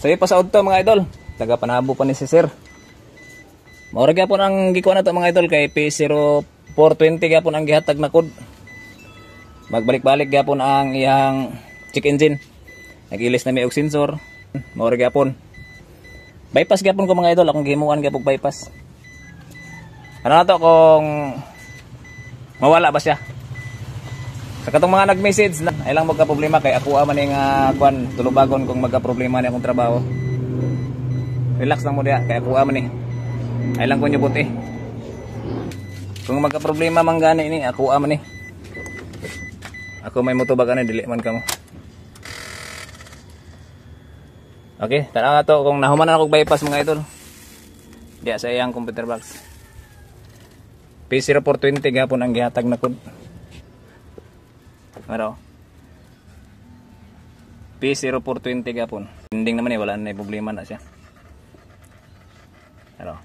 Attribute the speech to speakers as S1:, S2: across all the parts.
S1: Sayo pa sa udto mga idol. Taga panabo pa ni si sir. Maura gyapon ang gikuha na to mga idol kay P0420 gyapon ang gihatag na code. Magbalik-balik gyapon ang iyang check engine. Nagilis na may og sensor. Maura gyapon. Bypass gyapon ko mga idol, akong gihimuan gyapon bypass. Ano na to kung mawala ba siya? Sa katong mga nag-message na ay lang magka problema kay ako man ning kuan tulubagon kung magka problema ni akong trabaho. Relax lang mo diha kay ako man ni. Ay lang ko nyo buti. Kung magka problema man gani ni ako man ni. Ako may motubag ani dili man kamo. Okay, tanaw na to kung nahuman na ako bypass mga idol. Diya sa iyang computer box. P0420 gapon ang gihatag na code. Ano? P0420 gapon. Ending naman wala na problema na siya. Ano?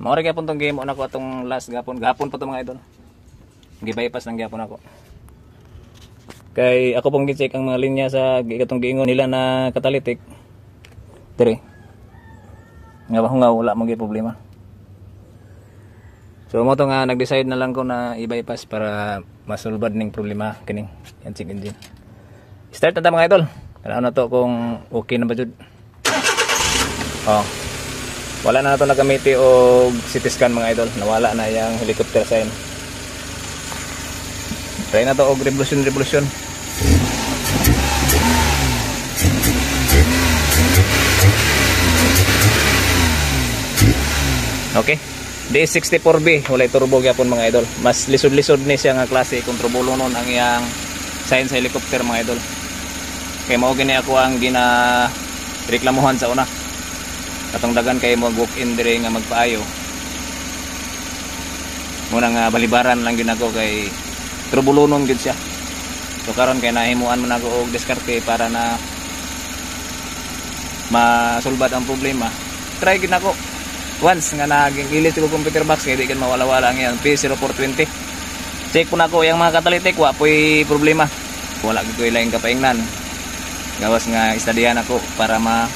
S1: Maori gapon tong game on ako atong last gapon. Gapon pa to mga idol. Gi-bypass ng gapon ako. Kay ako pong gi-check ang mga linya sa gatong giingon nila na catalytic. Dire. Nga ba wala mo gi problema. So mo to nga nag-decide na lang ko na i-bypass para masulbad ning problema kining yan check engine. Start na ta mga idol. Ano na to kung okay na ba jud. Oh. Wala na to nagamiti og CT scan mga idol. Nawala na yang helicopter sign. Try na to og revolution. Okay. DS64B walay turbo gyapon mga idol. Mas lisod-lisod ni siya nga klase kung turbolonon ang iyang sign sa helicopter mga idol. Kay mao gini ako ang gina reklamuhan sa una. Katong dagan kay mo walk in dire nga magpaayo. Muna nga balibaran lang gyud ako kay turbolonon gyud siya. So karon kay nahimuan man ako og diskarte para na masulbad ang problema. Try gyud nako. Once nga naging ko computer box kaya di kan mawala-wala ang yan P0420. Check po na ko yung mga catalytic wa po'y problema. Wala ko ilang kapaingnan. Gawas nga istadihan ako para ma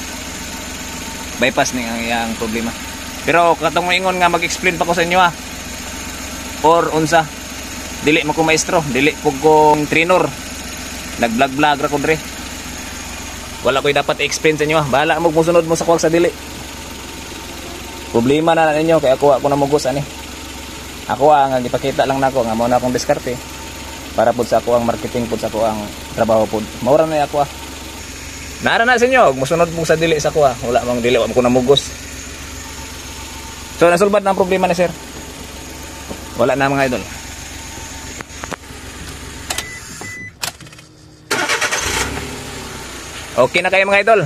S1: bypass ni ang iyang problema. Pero katong moingon nga mag-explain pa ko sa inyo or unsa dili mo ko maestro, dili po kong trainer. Nag-vlog ra ko dre. Wala ko'y dapat i-explain sa inyo Bahala mo kung sunod mo sa kuwag sa dili. Problema na ninyo kay ako na mugos ani. Ako nga gipakita lang nako nga mao na akong diskarte para pud sa ako ang marketing pud sa ako ang trabaho pud. Maura na ako Nara na sa inyo, musunod mo sa dili sa ako Wala mang dili ko na mugos. So nasulbad na ang problema ni sir. Wala na mga idol. Okay na kayo mga idol.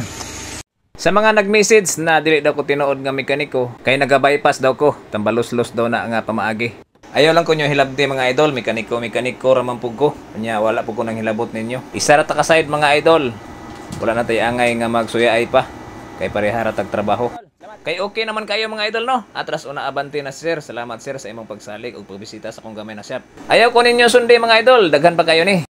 S1: Sa mga nag-message na dili daw ko tinuod nga mekaniko, kay naga-bypass daw ko, tambalos-los daw na nga pamaagi. Ayaw lang ko nyo hilabti mga idol, mekaniko raman pug ko. Kanya wala pug ko nang hilabot ninyo. Isa ra ta ka side mga idol. Wala na tay angay nga magsuyaay pa. Kay parehara tag trabaho. Kay okay naman kayo mga idol no. Atras una abante na sir. Salamat sir sa imong pagsalig ug pagbisita sa akong gamay na shop. Ayaw ko ninyo sundi mga idol, daghan pa kayo ni.